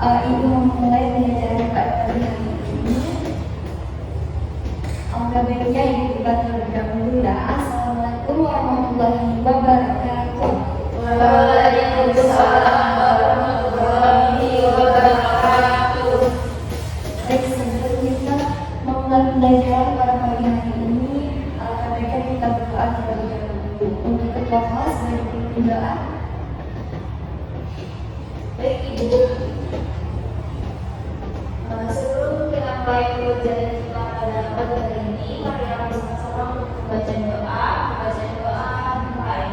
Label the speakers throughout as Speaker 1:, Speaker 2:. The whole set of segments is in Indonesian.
Speaker 1: Ibu memulai pelajaran pada pagi hari ini. Alangkah baiknya Ibu buka terlebih dahulu ya. Assalamualaikum warahmatullahi wabarakatuh.
Speaker 2: Waalaikumsalam warahmatullahi wabarakatuh.
Speaker 1: Baik, sebelum kita memulai pelajaran pada pagi hari ini, alangkah baiknya kita berdoa terlebih dahulu. Untuk ketua kelas, mari kita doa.
Speaker 2: Baik Ibu, sebelum kita mulai pelajaran kita pada pagi hari ini, mari kita bersama-sama untuk membaca doa dimulai.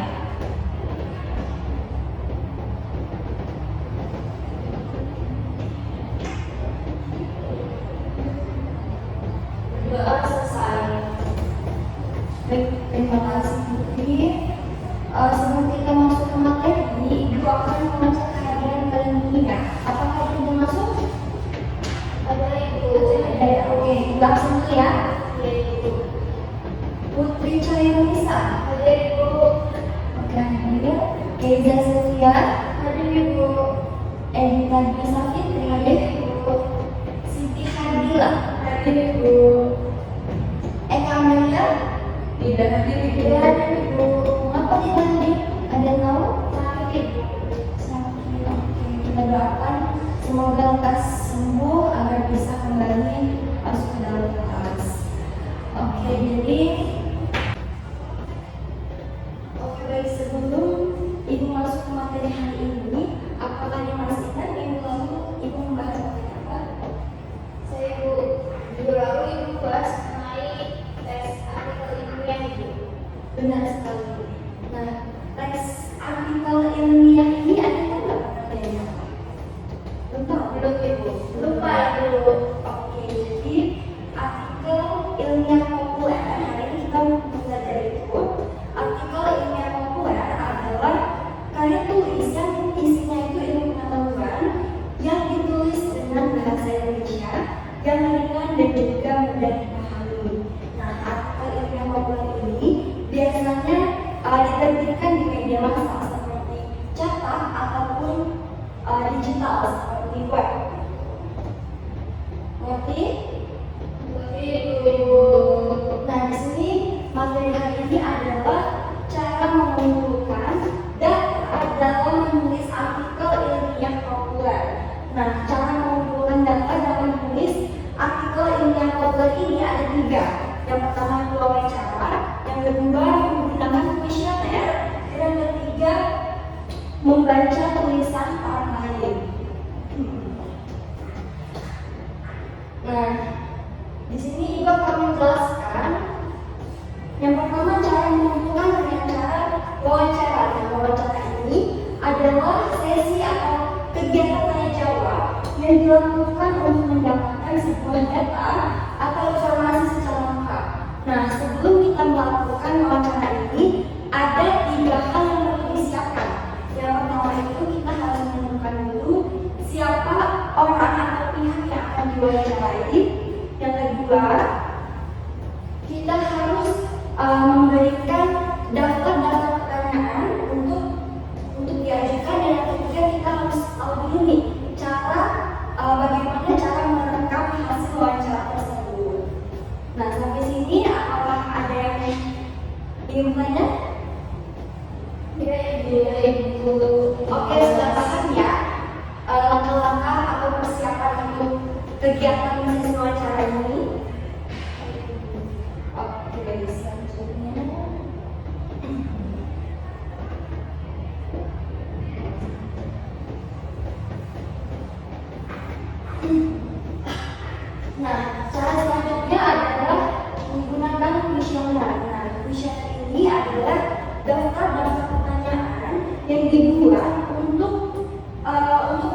Speaker 2: Doa selesai.
Speaker 1: Baik, terima kasih Putri. Sebelum kita masuk ke materi, Ibu akan membaca kehadiran kali ini ya. Apakah itu sudah masuk?
Speaker 2: Ada Ibu.
Speaker 1: Ada ya. Oke, langsung dulu ya.
Speaker 2: Ada Ibu.
Speaker 1: Putri Cairunisa.
Speaker 2: Ada Ibu.
Speaker 1: Oke, hadir. Keza Sylvia.
Speaker 2: Ada Ibu.
Speaker 1: Edita Bisa Fitri.
Speaker 2: Ada Ibu.
Speaker 1: Siti Hadila.
Speaker 2: Ada Ibu.
Speaker 1: Eka Amelia.
Speaker 2: Tidak hadir Ibu.
Speaker 1: Ada Ibu. Apa tidak hadir? Ada yang tahu?
Speaker 2: Sakit.
Speaker 1: Sakit. Oke, kita doakan semoga lekas sembuh agar bisa kembali masuk ke dalam kelas. Oke, jadi baik, sebelum Ibu masuk ke materi hari ini, apakah yang masih ingat Ibu lalu Ibu membahas materi apa?
Speaker 2: Saya Ibu, minggu lalu Ibu bahas mengenai tes artikel ilmiah Ibu.
Speaker 1: Benar sekali. Nah, teks artikel ilmiah ini ada nggak materinya?
Speaker 2: Belum Ibu.
Speaker 1: Lupa Ibu. Oke, jadi artikel ilmiah populer hari ini kita belajar itu. Artikel ilmiah populer adalah karya tulis yang isinya itu ilmu pengetahuan yang ditulis dengan bahasa Indonesia yang ringan dan juga mudah dipahami. Nah, artikel ilmiah populer ini biasanya diterbitkan di media massa seperti cetak ataupun digital seperti web. Ngerti?
Speaker 2: Ibu.
Speaker 1: Nah, di sini materi hari ini adalah cara mengumpulkan data dalam menulis artikel ilmiah populer. Nah, cara mengumpulkan data dalam menulis artikel ilmiah populer ini ada 3. Yang pertama itu wawancara, yang kedua menggunakan kuesioner, dan yang ketiga membaca tulisan orang lain. Nah, di sini Ibu akan menjelaskan yang pertama cara mengumpulkan dengan cara wawancara. Nah, wawancara ini adalah sesi atau kegiatan tanya jawab yang dilakukan untuk mendapatkan sebuah data atau informasi secara lengkap. Nah, sebelum kita melakukan wawancara ini, ada 3 hal yang perlu disiapkan. Yang pertama itu kita harus menemukan dulu siapa orang atau pihak yang akan diwawancarai. Yang kedua, kita harus memberikan daftar-daftar pertanyaan untuk diajukan. Dan yang ketiga, kita harus tahu dulu nih bagaimana cara merekam hasil wawancara tersebut. Nah, sampai sini apakah ada yang ingin bertanya?
Speaker 2: Ya Ibu.
Speaker 1: Oke, sudah paham ya langkah-langkah atau persiapan untuk kegiatan sesi wawancara ini? Oke, baik, selanjutnya. Nah, cara selanjutnya adalah menggunakan kuesioner. Nah, kuesioner ini adalah daftar-daftar pertanyaan yang dibuat untuk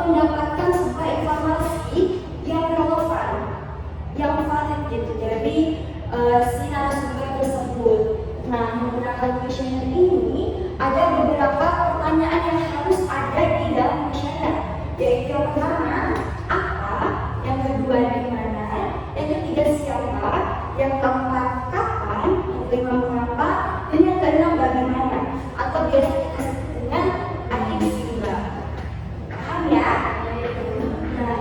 Speaker 1: mendapatkan sebuah informasi yang relevan, yang valid gitu. Jadi si narasumber tersebut. Nah, menggunakan kuesioner ini ada beberapa pertanyaan yang harus ada di dalam kuesioner. Yaitu yang pertama, apa? Yang kedua, di mana? Yang ketiga, siapa? Yang keempat, kapan? Yang kelima, mengapa? Dan yang keenam, bagaimana? Atau biasa kita sebut dengan adiksi juga. Paham ya? Nah,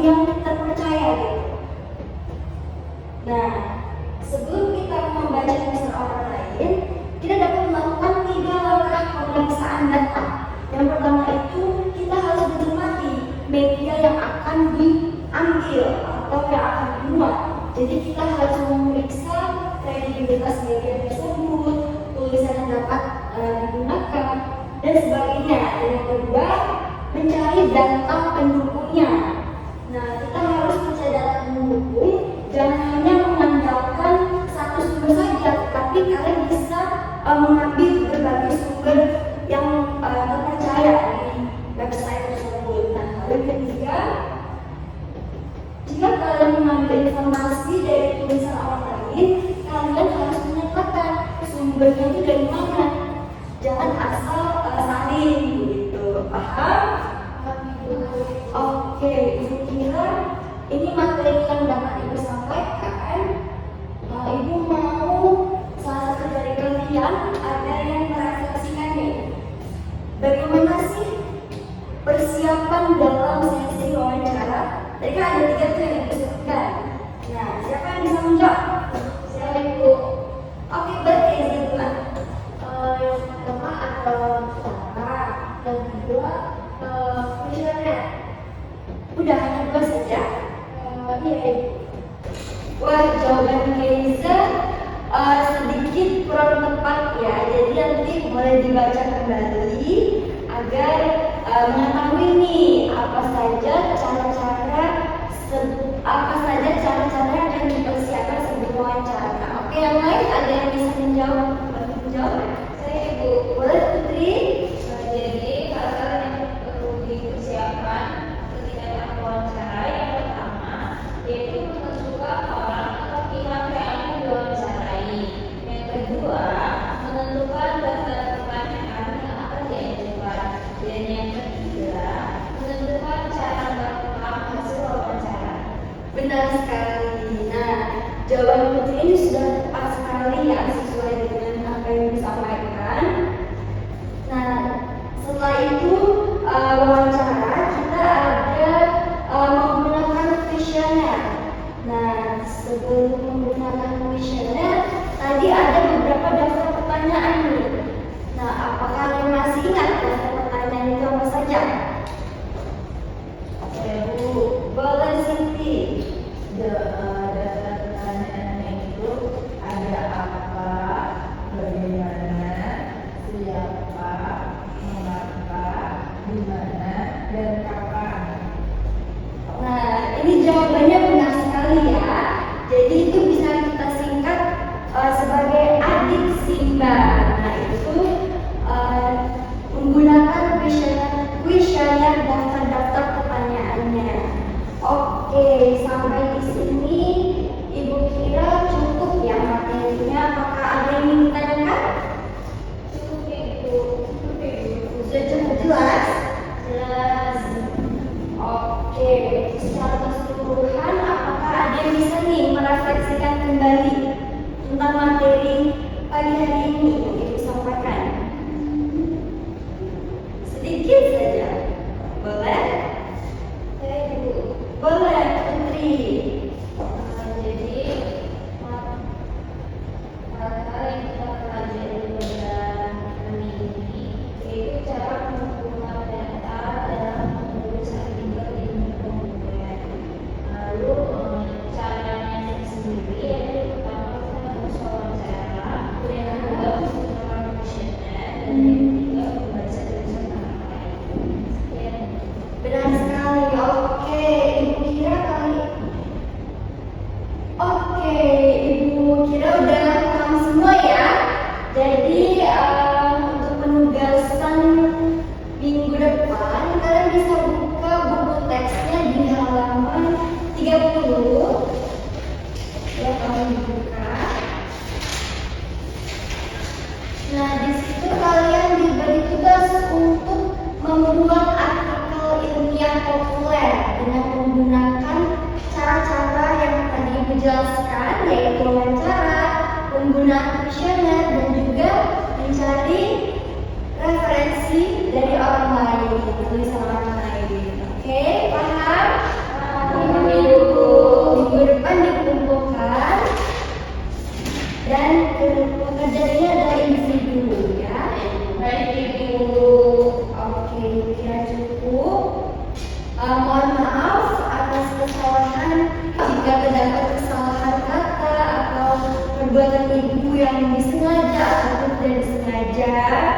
Speaker 1: yang terpercaya gitu. Nah, sebelum kita membaca tulisan orang lain, kita dapat melakukan 3 langkah pemeriksaan data. Yang pertama itu kita harus mencermati media yang akan diambil atau yang akan dimuat. Jadi kita harus memeriksa kredibilitas media tersebut, tulisan yang dapat digunakan, dan sebagainya. Dan yang kedua, mencari data pendukungnya. Nah, kita harus mencari data pendukung, jangan hanya mengandalkan satu sumber saja, tapi kalian bisa mengambil berbagai sumber yang terpercaya di website tersebut. Nah, yang ketiga, jika kalian mengambil informasi dari tulisan orang lain, kalian harus menyatakan sumbernya itu dari mana. Jangan asal salin gitu. Paham? Oke, Ibu kira ini materi yang dapat Ibu sampaikan. Ibu mau salah satu dari kalian ada yang merefleksikannya. Bagaimana sih persiapan dalam sesi wawancara? Tadi kan ada 3 tuh yang Ibu sebutkan. Nah, siapa yang bisa menjawab? Siapa Ibu? Oke, berarti Ibu.
Speaker 2: Yang pertama ada data, dan kedua kuesioner.
Speaker 1: Udah hanya 2 saja.
Speaker 2: Iya.
Speaker 1: Wah, jawaban Keiza sedikit kurang tepat ya. Jadi nanti boleh dibaca kembali agar mengetahui nih apa saja cara-cara yang dipersiapkan sebelum wawancara. Oke, yang lain ada yang bisa menjawab?
Speaker 2: Saya Ibu.
Speaker 1: Boleh Putri?
Speaker 2: Jadi hal-hal yang perlu dipersiapkan ketika dalam wawancara yang pertama yaitu menentukan orang atau pihak yang akan diwawancarai. Yang kedua, menentukan daftar pertanyaan yang akan diajukan. Dan yang ketiga, menentukan cara merekam hasil wawancara.
Speaker 1: Benar sekali. Nah, jawaban Putri ini sudah tepat sekali ya, sesuai dengan apa yang disampaikan. Nah, setelah itu wawancara kita ada menggunakan kuesioner. Nah, sebelum menggunakan kuesioner, tadi ada beberapa daftar pertanyaan nih. Nah, apakah kalian masih ingat daftar pertanyaan itu apa saja? Boleh Siti.
Speaker 2: Daftar pertanyaannya itu ada apa, bagaimana, siapa, mengapa, di mana, dan kapan.
Speaker 1: Nah, ini jawabannya benar sekali ya. Jadi itu bisa kita singkat sebagai adik Simba. Nah, itu menggunakan kuesioner daftar pertanyaannya. Oke, sampai di sini Ibu kira cukup ya materinya? Apakah ada yang ingin ditanyakan?
Speaker 2: Cukup ya Ibu.
Speaker 1: Sudah cukup jelas?
Speaker 2: Jelas.
Speaker 1: Oke, secara keseluruhan apakah ada yang bisa nih merefleksikan kembali tentang materi pagi hari ini yang Ibu sampaikan? Sedikit saja, boleh?
Speaker 2: Saya Ibu.
Speaker 1: Boleh, Putri.
Speaker 2: Jadi hal-hal yang kita pelajari pada kali ini yaitu cara mengumpulkan data dalam menulis artikel ilmu pengetahuan. Lalu caranya sendiri yaitu pertama kita harus wawancara, yang kedua menggunakan kuesioner, dan yang ketiga membaca tulisan orang lain. Sekian.
Speaker 1: Benar sekali. Oke, Ibu kira kali. Oke, Ibu kira udah paham semua ya. Jadi untuk penugasan minggu depan kalian bisa buka buku teksnya di halaman 30. Ya, kalian buka. Nah, di situ kalian diberi tugas untuk membuat artikel ilmiah populer dengan menggunakan cara-cara yang tadi Ibu jelaskan, yaitu wawancara, penggunaan kuesioner, dan juga mencari referensi dari orang lain, tulisan orang lain. Oke, paham? yang disengaja ataupun tidak disengaja